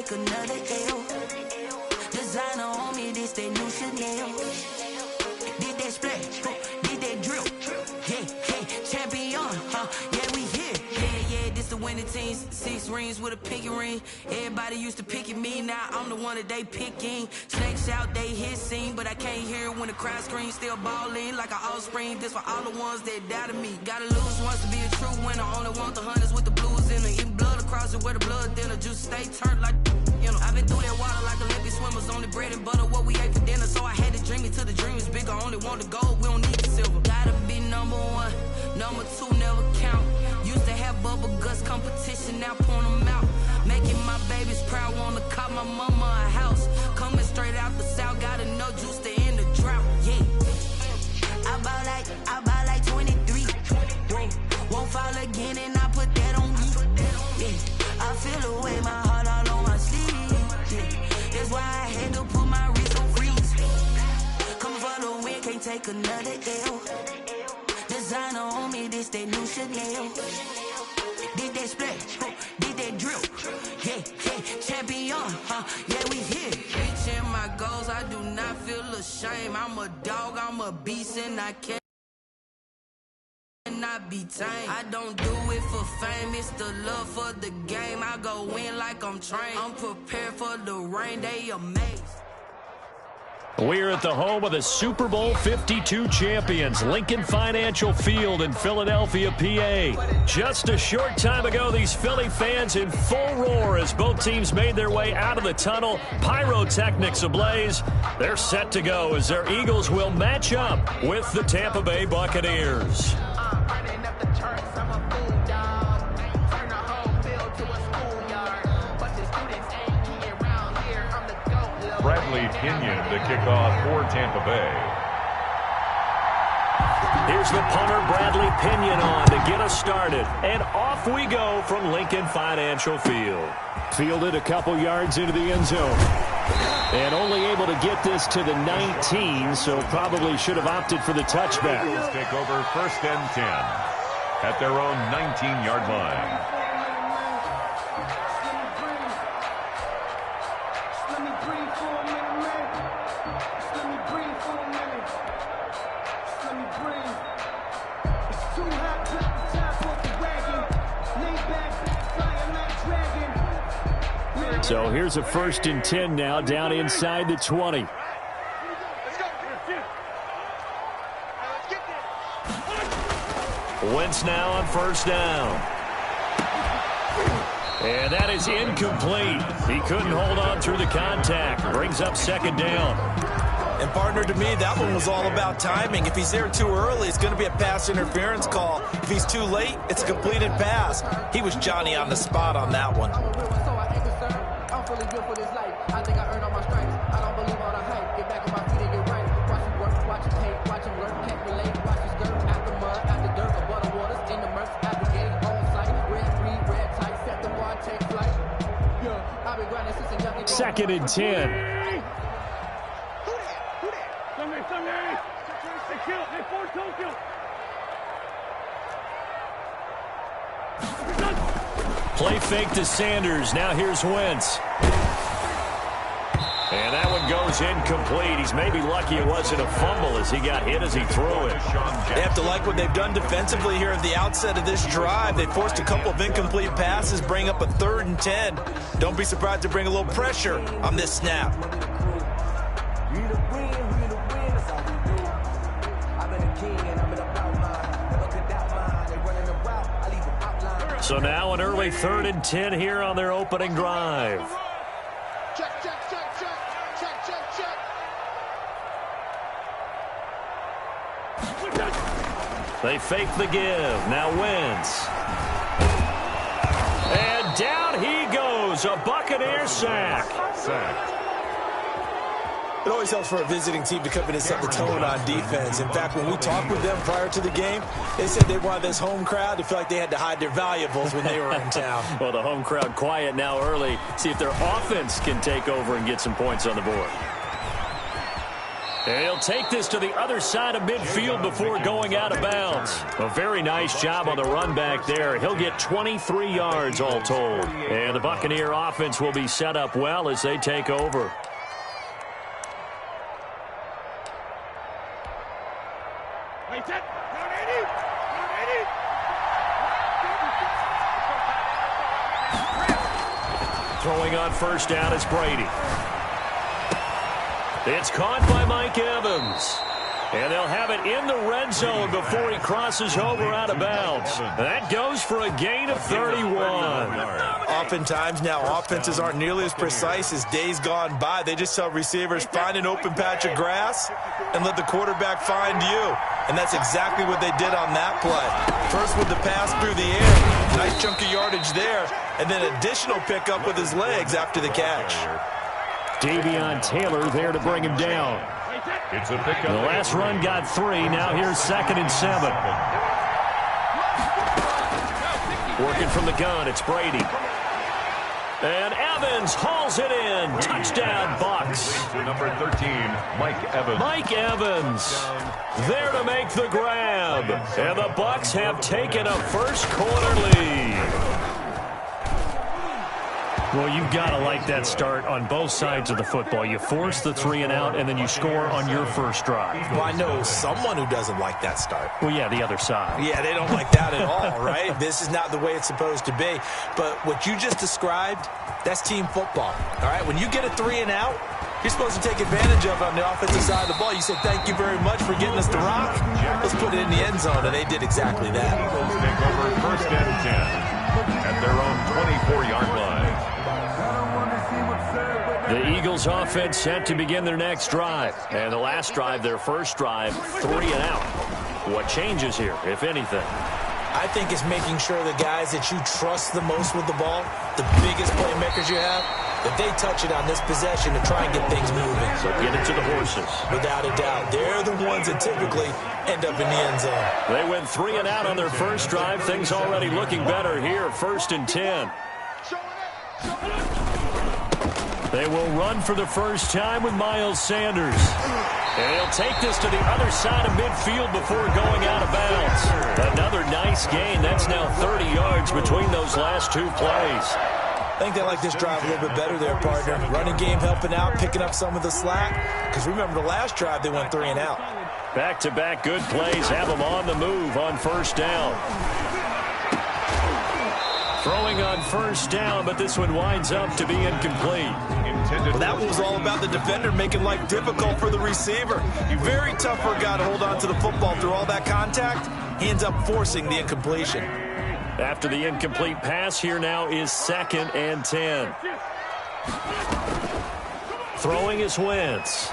take another L. Designer on me, this that new Chanel. Did that splash, did that drill. Yeah, champion, yeah, we here. Yeah, this the winning team. 6 rings with a pinky ring. Everybody used to pick at me, now I'm the one that they picking. Snakes out, they hit scene, but I can't hear it when the crowd screams. Still ballin' like an offspring. This for all the ones that doubted me. Gotta lose once to be a true winner. Only want the hunters with the blues in it. Eating blood across it where the blood thinner. Juice stay turned like, you know. I've been through that water like Olympic swimmers. Only bread and butter, what we ate for dinner. So I had to dream it till the dream is bigger. Only want the gold, we don't need the silver. Gotta be number 1, number 2 never count. Used to have bubble guts competition, now point them out. Making my babies proud, wanna cop my mama a house. Coming straight out the south, gotta know juice to end the drought. Yeah, I bought like 23. Whoa, won't fall again, and I put that on me. Yeah, I feel away, my heart all on my sleeve. Yeah, that's why I had to put my wrist on freeze. Coming for the win, can't take another L. Designer on me, this that new Chanel. Did that splash, did that drill. Yeah, champion, yeah, we here. Reaching my goals, I do not feel ashamed. I'm a dog, I'm a beast, and I cannot be tamed. I don't do it for fame, it's the love for the game. I go in like I'm trained. I'm prepared for the rain, they amazed. We're at the home of the Super Bowl 52 champions, Lincoln Financial Field in Philadelphia, PA. Just a short time ago, these Philly fans in full roar as both teams made their way out of the tunnel. Pyrotechnics ablaze. They're set to go as their Eagles will match up with the Tampa Bay Buccaneers. Bradley Pinion to kick off for Tampa Bay. Here's the punter, Bradley Pinion, on to get us started. And off we go from Lincoln Financial Field. Fielded a couple yards into the end zone. And only able to get this to the 19, so probably should have opted for the touchback. Eagles take over 1st and 10 at their own 19-yard line. So here's a 1st and 10 now, down inside the 20. Wentz now on 1st down. And that is incomplete. He couldn't hold on through the contact. Brings up 2nd down. And partner, to me, that one was all about timing. If he's there too early, it's going to be a pass interference call. If he's too late, it's a completed pass. He was Johnny on the spot on that one. I think I earned all my stripes. I don't believe all the hype. Get back on my feet and get right. Watch him work, watch him hate, watch him learn, can't relate. Watch his skirt at the mud, at the dirt, above the waters, in the murks, at the gate, on site. Red tight, set the bar, take flight. Yeah, I've been grinding since a young. 2nd and 10. Who that? Sunday. They kill. They force Tokyo. Play fake to Sanders. Now here's Wentz. And that one goes incomplete. He's maybe lucky it wasn't a fumble as he got hit as he threw it. They have to like what they've done defensively here at the outset of this drive. They forced a couple of incomplete passes, bring up a 3rd and 10. Don't be surprised to bring a little pressure on this snap. So now an early 3rd and 10 here on their opening drive. Check. They fake the give. Now Wentz. And down he goes. A Buccaneer sack. It always helps for a visiting team to come in and set the tone on defense. In fact, when we talked with them prior to the game, they said they wanted this home crowd to feel like they had to hide their valuables when they were in town. Well, the home crowd quiet now early. See if their offense can take over and get some points on the board. And he'll take this to the other side of midfield before going out of bounds. A very nice job on the run back there. He'll get 23 yards all told. And the Buccaneer offense will be set up well as they take over. Throwing on first down is Brady. It's caught by Mike Evans. And they'll have it in the red zone before he crosses over out of bounds. That goes for a gain of 31. Oftentimes now, offenses aren't nearly as precise as days gone by. They just tell receivers, find an open patch of grass and let the quarterback find you. And that's exactly what they did on that play. First with the pass through the air, nice chunk of yardage there, and then additional pickup with his legs after the catch. Davion Taylor there to bring him down. It's a pickup. The last run got 3. Now here's 2nd and 7. Working from the gun, it's Brady. And Evans hauls it in. Touchdown, Bucs. Number 13, Mike Evans. Mike Evans there to make the grab. And the Bucs have taken a first quarter lead. Well, you've got to like that start on both sides of the football. You force the 3 and out, and then you score on your first drive. Well, I know someone who doesn't like that start. Well, yeah, the other side. Yeah, they don't like that at all, right? This is not the way it's supposed to be. But what you just described, that's team football, all right? When you get a 3 and out, you're supposed to take advantage of it on the offensive side of the ball. You say, thank you very much for getting us to rock. Let's put it in the end zone, and they did exactly that. Eagles take over 1st and 10 at their own 24-yard line. The Eagles offense set to begin their next drive. And the last drive, their first drive, 3 and out. What changes here, if anything? I think it's making sure the guys that you trust the most with the ball, the biggest playmakers you have, that they touch it on this possession to try and get things moving. So get it to the horses. Without a doubt. They're the ones that typically end up in the end zone. They went 3 and out on their first drive. Things already looking better here. 1st and 10. They will run for the first time with Miles Sanders. And he'll take this to the other side of midfield before going out of bounds. Another nice gain. That's now 30 yards between those last 2 plays. I think they like this drive a little bit better there, partner. Running game helping out, picking up some of the slack. Because remember, the last drive, they went 3 and out. Back-to-back good plays have them on the move on first down. Throwing on first down, but this one winds up to be incomplete. Well, that one was all about the defender making life difficult for the receiver. Very tough for a guy to hold on to the football through all that contact. He ends up forcing the incompletion. After the incomplete pass, here now is 2nd and 10. Throwing is Wentz.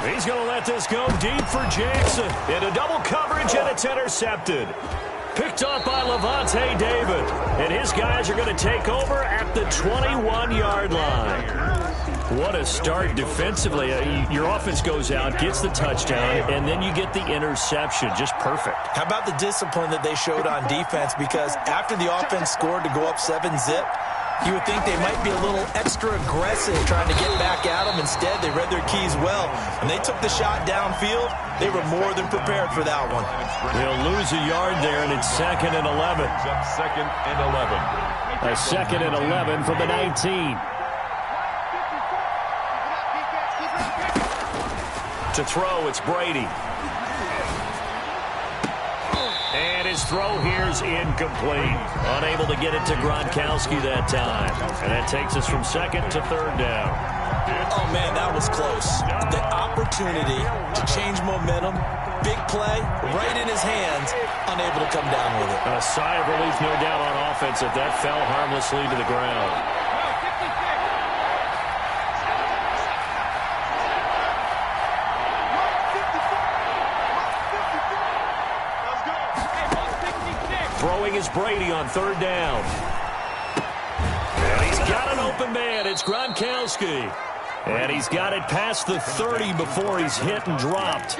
He's going to let this go deep for Jackson. Into double coverage, and it's intercepted. Picked up by Levante David. And his guys are going to take over at the 21-yard line. What a start defensively. Your offense goes out, gets the touchdown, and then you get the interception. Just perfect. How about the discipline that they showed on defense? Because after the offense scored to go up 7-zip, you would think they might be a little extra aggressive trying to get back at them. Instead, they read their keys well. When they took the shot downfield, they were more than prepared for that one. They'll lose a yard there, and it's 2nd and 11. 2nd and 11. A 2nd and 11 from the 19. To throw, it's Brady. And his throw here is incomplete. Unable to get it to Gronkowski that time. And that takes us from 2nd to 3rd down. Oh, man, that was close. The opportunity to change momentum, big play, right in his hands, unable to come down with it. A sigh of relief, no doubt, on offense that fell harmlessly to the ground. Throwing is Brady on 3rd down. And he's got an open man. It's Gronkowski. And he's got it past the 30 before he's hit and dropped.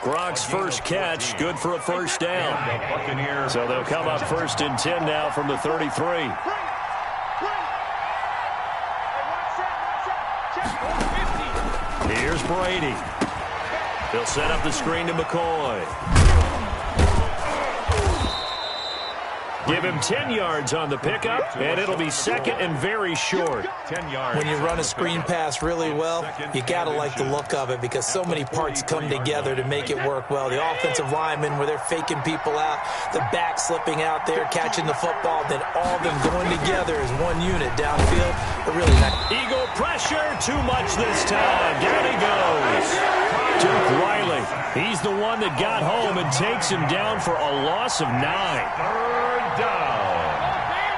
Gronk's first catch, good for a first down. So they'll come up 1st and 10 now from the 33. Here's Brady. He'll set up the screen to McCoy. Give him 10 yards on the pickup, and it'll be second and very short. 10 yards. When you run a screen pass really well, you got to like the look of it because so many parts come together to make it work well. The offensive linemen, where they're faking people out, the back slipping out there, catching the football, then all of them going together as one unit downfield. But really not. Eagle pressure, too much this time. Down he goes. Duke Riley, he's the one that got home and takes him down for a loss of 9. Third down.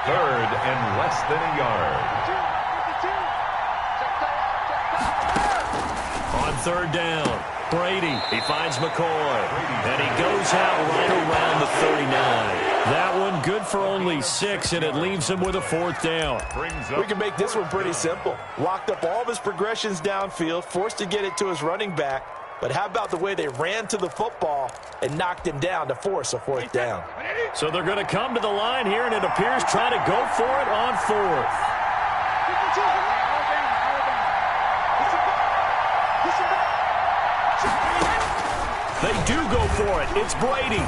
Third and less than a yard. On third down, Brady, he finds McCoy, and he goes out right around the 39. That one good for only 6, and it leaves him with a fourth down. We can make this one pretty simple. Locked up all of his progressions downfield, forced to get it to his running back. But how about the way they ran to the football and knocked him down to force a fourth down? So they're going to come to the line here, and it appears trying to go for it on fourth. They do go for it. It's Brady.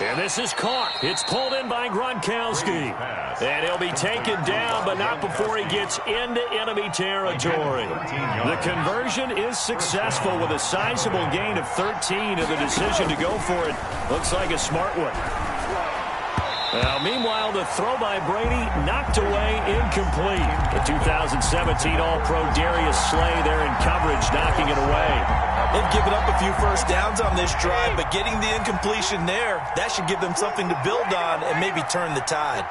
And this is caught. It's pulled in by Gronkowski. And he'll be taken down, but not before he gets into enemy territory. The conversion is successful with a sizable gain of 13, and the decision to go for it looks like a smart one. Now, meanwhile, the throw by Brady knocked away, incomplete. The 2017 All-Pro Darius Slay there in coverage, knocking it away. They've given up a few first downs on this drive, but getting the incompletion there, that should give them something to build on and maybe turn the tide.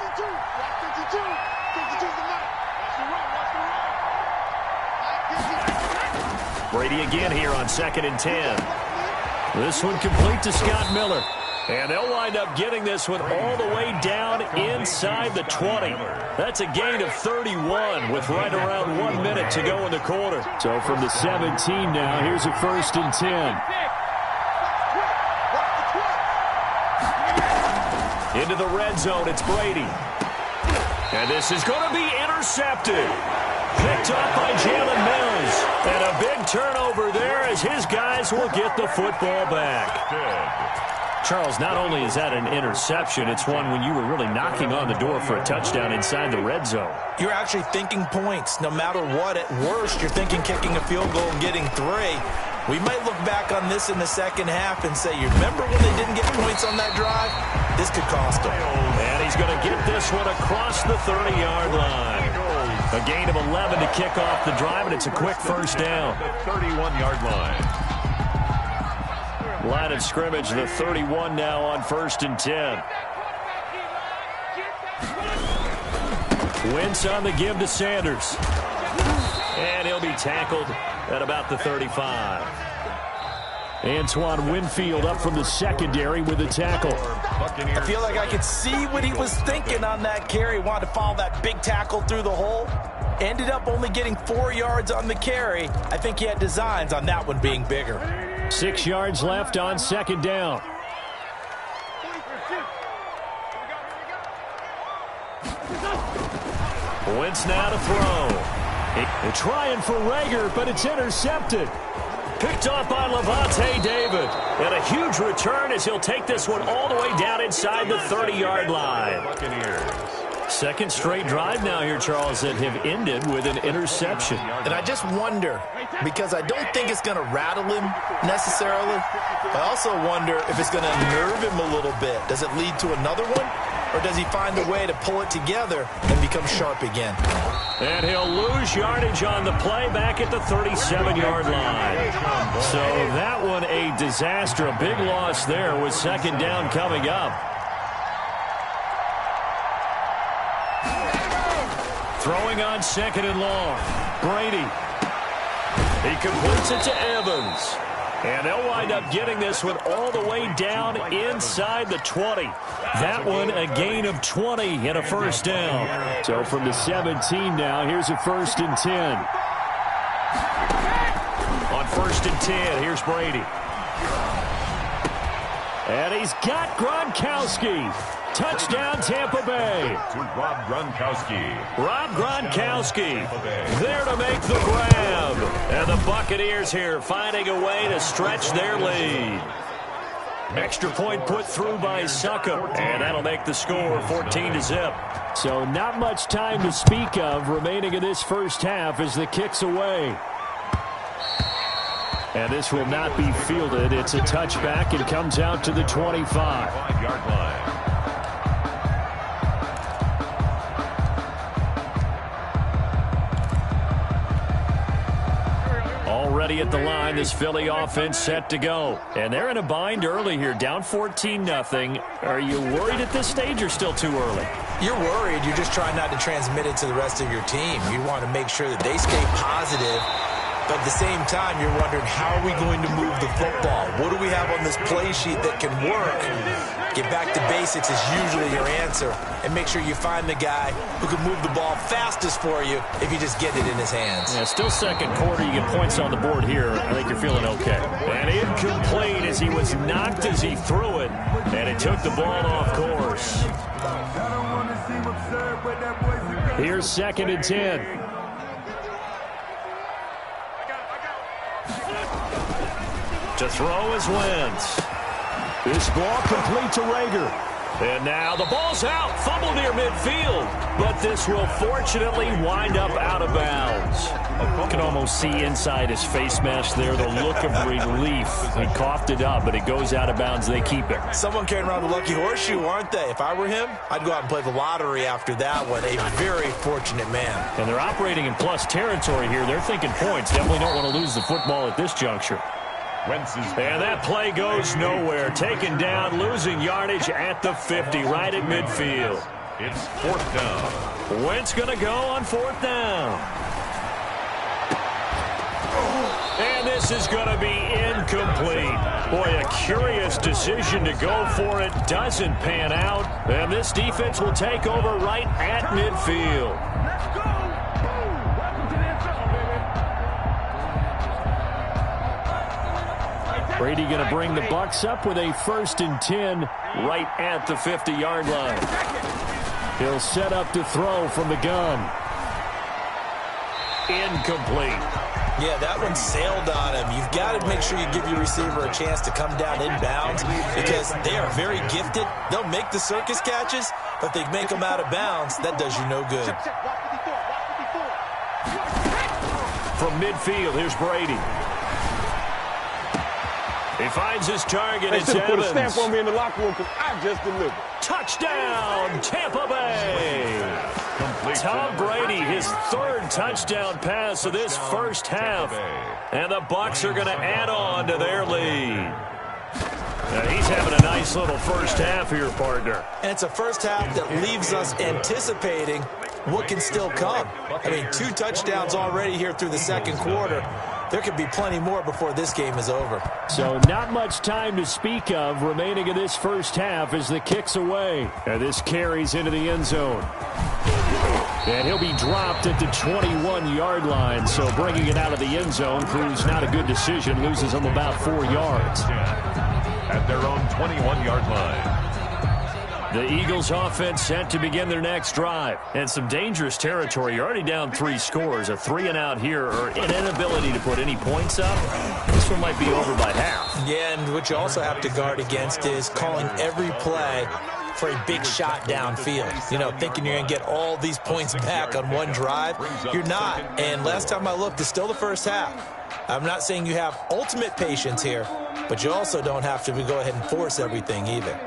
Brady again here on 2nd and 10. This one complete to Scott Miller. And they'll wind up getting this one all the way down inside the 20. That's a gain of 31 with right around 1 minute to go in the quarter. So from the 17 now, here's a 1st and 10. Into the red zone, it's Brady. And this is going to be intercepted. Picked up by Jalen Mills. And a big turnover there as his guys will get the football back. Good. Charles, not only is that an interception, it's one when you were really knocking on the door for a touchdown inside the red zone. You're actually thinking points. No matter what, at worst, you're thinking kicking a field goal and getting 3. We might look back on this in the second half and say, you remember when they didn't get points on that drive? This could cost them. And he's going to get this one across the 30-yard line. A gain of 11 to kick off the drive, and it's a quick first down. The 31-yard line. Line of scrimmage, the 31 now on 1st and 10. Wentz on the give to Sanders. And he'll be tackled at about the 35. Antoine Winfield up from the secondary with a tackle. I feel like I could see what he was thinking on that carry. Wanted to follow that big tackle through the hole. Ended up only getting 4 yards on the carry. I think he had designs on that one being bigger. 6 yards left on 2nd down. Wentz now to throw. They're trying for Rager, but it's intercepted. Picked off by Levante David. And a huge return as he'll take this one all the way down inside the 30-yard line. Buccaneers. Second straight drive now here, Charles, that have ended with an interception. And I just wonder, because I don't think it's going to rattle him necessarily. I also wonder if it's going to nerve him a little bit. Does it lead to another one? Or does he find a way to pull it together and become sharp again? And he'll lose yardage on the play back at the 37-yard line. So that one a disaster. A big loss there with second down coming up. Throwing on second and long. Brady. He completes it to Evans. And they'll wind up getting this one all the way down inside the 20. That one a gain of 20 and a first down. So from the 17 now, here's a 1st and 10. On 1st and 10, here's Brady. And he's got Gronkowski. Touchdown, Tampa Bay. To Rob Gronkowski. Rob Gronkowski there to make the grab. And the Buccaneers here finding a way to stretch their lead. Extra point put through by Succop, and that'll make the score 14-0. So not much time to speak of remaining in this first half as the kick's away. And this will not be fielded. It's a touchback and comes out to the 25-yard line. Already at the line, this Philly offense set to go. And they're in a bind early here, down 14-0. Are you worried at this stage or still too early? You're worried. You're just trying not to transmit it to the rest of your team. You want to make sure that they stay positive. But at the same time, you're wondering, how are we going to move the football? What do we have on this play sheet that can work? Get back to basics is usually your answer. And make sure you find the guy who can move the ball fastest for you if you just get it in his hands. Yeah, still second quarter. You get points on the board here. I think you're feeling okay. And incomplete as he was knocked as he threw it. And it took the ball off course. Here's 2nd and 10. To throw is Wentz. This ball complete to Rager. And now the ball's out. Fumble near midfield. But this will fortunately wind up out of bounds. You can almost see inside his face mask there the look of relief. He coughed it up, but it goes out of bounds. They keep it. Someone carrying around the lucky horseshoe, aren't they? If I were him, I'd go out and play the lottery after that one. A very fortunate man. And they're operating in plus territory here. They're thinking points. Definitely don't want to lose the football at this juncture. And that play goes nowhere. Taken down, losing yardage at the 50, right at midfield. It's 4th down. Wentz going to go on 4th down. And this is going to be incomplete. Boy, a curious decision to go for it. Doesn't pan out. And this defense will take over right at midfield. Brady going to bring the Bucs up with a 1st and 10 right at the 50-yard line. He'll set up to throw from the gun. Incomplete. Yeah, that one sailed on him. You've got to make sure you give your receiver a chance to come down inbounds because they are very gifted. They'll make the circus catches, but if they make them out of bounds, that does you no good. From midfield, here's Brady. He finds his target. They it's should have put a Evans. stamp on me in the locker room because I just delivered. Touchdown, Tampa Bay. Tom Brady, his 3rd touchdown pass of this first half. And the Bucs are going to add on to their lead. Now he's having a nice little first half here, partner. And it's a first half that leaves us anticipating what can still come. I mean, 2 touchdowns already here through the 2nd quarter. There could be plenty more before this game is over. So not much time to speak of remaining in this first half as the kick's away. And this carries into the end zone. And he'll be dropped at the 21-yard line. So bringing it out of the end zone proves not a good decision. Loses him about 4 yards. At their own 21-yard line. The Eagles offense set to begin their next drive. And some dangerous territory. You're already down 3 scores. A 3-and-out here or an inability to put any points up. This one might be over by half. Yeah, and what you also have to guard against is calling every play for a big shot downfield. You know, thinking you're going to get all these points back on one drive. You're not. And last time I looked, it's still the first half. I'm not saying you have ultimate patience here, but you also don't have to go ahead and force everything either.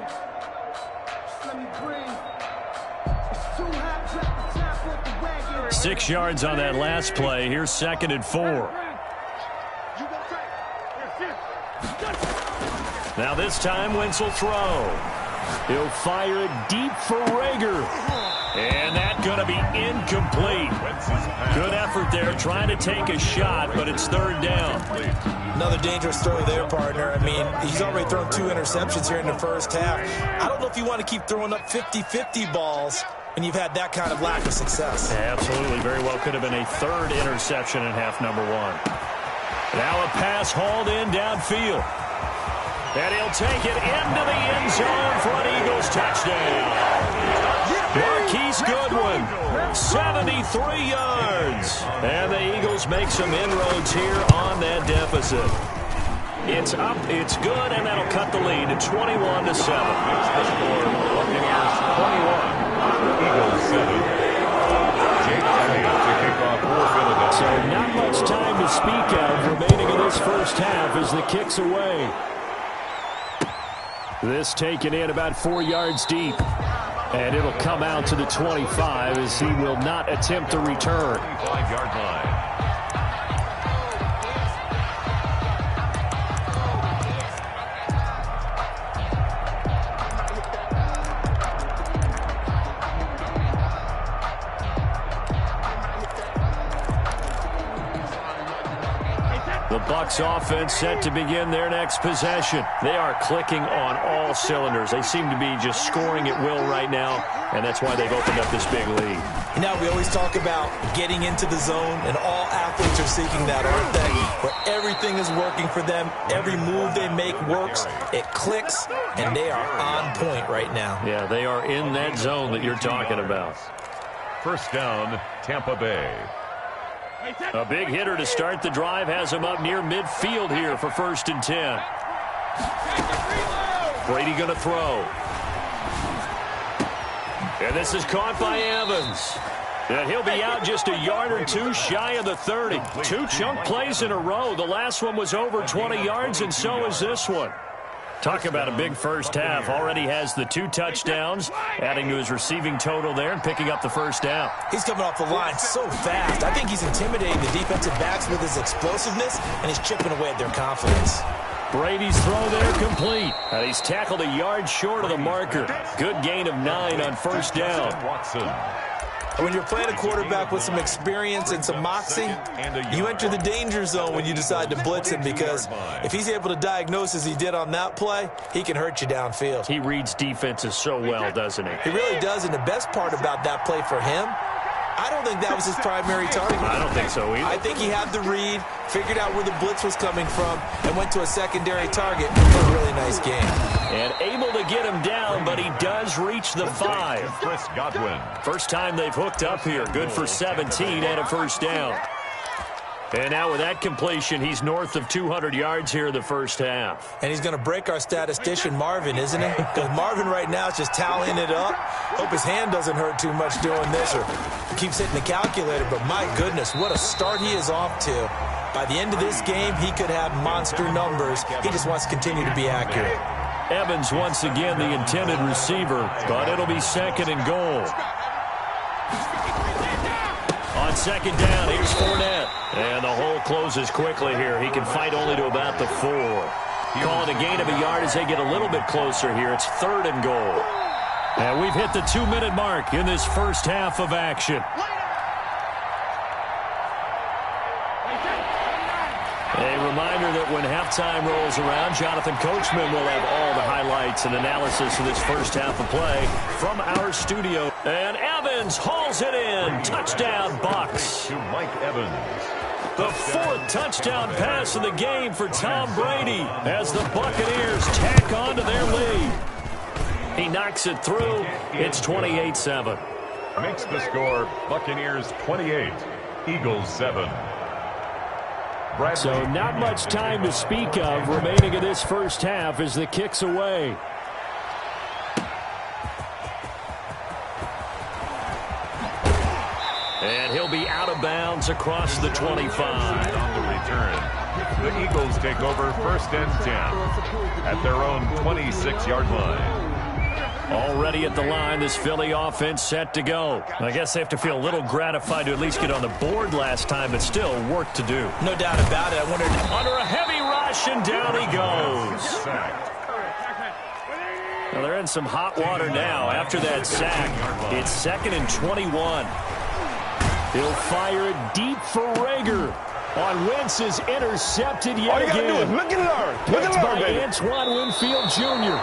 6 yards on that last play. Here's 2nd and 4. Now this time Wentz will throw. He'll fire it deep for Rager. And that's going to be incomplete. Good effort there trying to take a shot, but it's 3rd down. Another dangerous throw there, partner. I mean, he's already thrown 2 interceptions here in the first half. I don't know if you want to keep throwing up 50-50 balls when you've had that kind of lack of success. Absolutely. Very well could have been a 3rd interception in half number 1. Now a pass hauled in downfield. And he'll take it into the end zone for an Eagles touchdown. Marquise Goodwin, 73 yards. And the Eagles make some inroads here on that deficit. It's up, it's good, and that'll cut the lead to 21-7. Makes the score Buccaneers 21, Eagles 7. Jake Elliott to kick off for Philadelphia. So not much time to speak of remaining in this first half as the kick's away. This taken in about 4 yards deep. And it'll come out to the 25 as he will not attempt to return. 25-yard line. The Bucs offense set to begin their next possession. They are clicking on all cylinders. They seem to be just scoring at will right now, and that's why they've opened up this big lead. You know, we always talk about getting into the zone, and all athletes are seeking that, aren't they? Where everything is working for them, every move they make works, it clicks, and they are on point right now. Yeah, they are in that zone that you're talking about. First down, Tampa Bay. A big hitter to start the drive has him up near midfield here for 1st and 10. Brady going to throw. And this is caught by Evans. And he'll be out just a yard or two shy of the 30. 2 chunk plays in a row. The last one was over 20 yards, and so is this one. Talk about a big first half. Already has the 2 touchdowns, adding to his receiving total there and picking up the first down. He's coming off the line so fast. I think he's intimidating the defensive backs with his explosiveness, and he's chipping away at their confidence. Brady's throw there complete. And he's tackled a yard short of the marker. Good gain of 9 on first down. Watson. When you're playing a quarterback with some experience and some moxie, you enter the danger zone when you decide to blitz him, because if he's able to diagnose as he did on that play, he can hurt you downfield. He reads defenses so well, doesn't he? He really does, and the best part about that play for him, I don't think that was his primary target. I don't think so either. I think he had the read, figured out where the blitz was coming from, and went to a secondary target for a really nice game. And able to get him down, but he does reach the 5. Chris Godwin. First time they've hooked up here. Good for 17 and a first down. And now with that completion, he's north of 200 yards here in the first half. And he's going to break our statistician, Marvin, isn't he? Because Marvin right now is just tallying it up. Hope his hand doesn't hurt too much doing this or keeps hitting the calculator. But my goodness, what a start he is off to. By the end of this game, he could have monster numbers. He just wants to continue to be accurate. Evans once again the intended receiver, but it'll be 2nd and goal. On 2nd down, here's Fournette. And the hole closes quickly here. He can fight only to about the 4. Call it a gain of a yard as they get a little bit closer here. It's 3rd and goal. And we've hit the 2-minute mark in this first half of action. A reminder that when halftime rolls around, Jonathan Coachman will have all the highlights and analysis of this first half of play from our studio. And Evans hauls it in. Touchdown, Bucs. To Mike Evans. The 4th touchdown pass of the game for Tom Brady as the Buccaneers tack on to their lead. He knocks it through. It's 28-7. Makes the score Buccaneers 28, Eagles 7. So not much time to speak of remaining in this first half as the kick's away. And he'll be out of bounds across the 25. On the return, the Eagles take over 1st and 10 at their own 26-yard line. Already at the line, this Philly offense set to go. I guess they have to feel a little gratified to at least get on the board last time, but still work to do. No doubt about it. I wondered. Under a heavy rush, and down he goes. Well, they're in some hot water now after that sack. It's 2nd and 21. He'll fire it deep for Rager. On Wentz is intercepted yet again. All you got to do is look and learn. Look and learn, baby. Antoine Winfield Jr.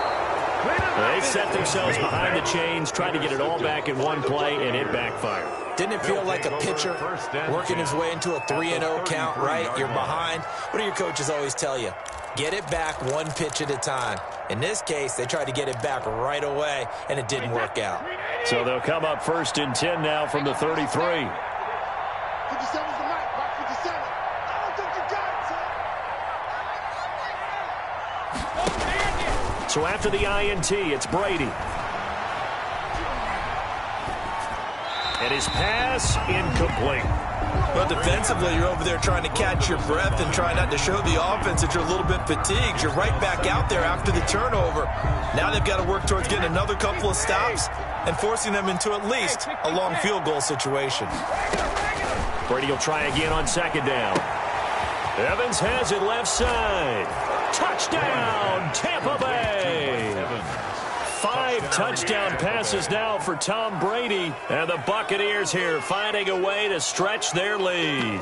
They set themselves behind the chains, tried to get it all back in one play, and it backfired. Didn't it feel like a pitcher working his way into a 3-0 count, right? You're behind. What do your coaches always tell you? Get it back one pitch at a time. In this case, they tried to get it back right away, and it didn't work out. So they'll come up 1st and 10 now from the 33. 57's the mic. Mark 57. I don't think you got it, son. So after the INT, it's Brady. And his pass incomplete. Well, defensively, you're over there trying to catch your breath and try not to show the offense that you're a little bit fatigued. You're right back out there after the turnover. Now they've got to work towards getting another couple of stops and forcing them into at least a long field goal situation. Brady will try again on 2nd down. Evans has it left side. Touchdown, Tampa Bay! 5 touchdown passes now for Tom Brady, and the Buccaneers here finding a way to stretch their lead.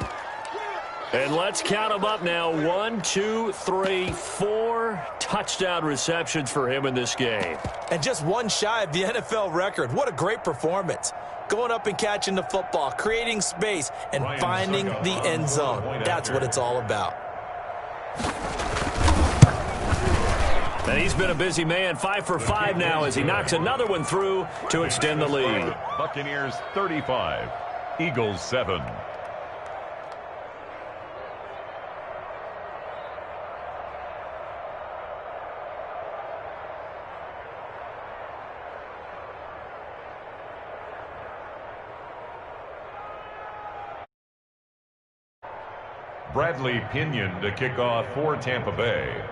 And let's count them up now. 1, 2, 3, 4 touchdown receptions for him in this game. And just one shy of the NFL record. What a great performance. Going up and catching the football, creating space, and finding the end zone. That's what it's all about. And he's been a busy man, 5 for 5 now as he knocks another one through to extend the lead. Buccaneers 35, Eagles 7. Bradley Pinion to kick off for Tampa Bay.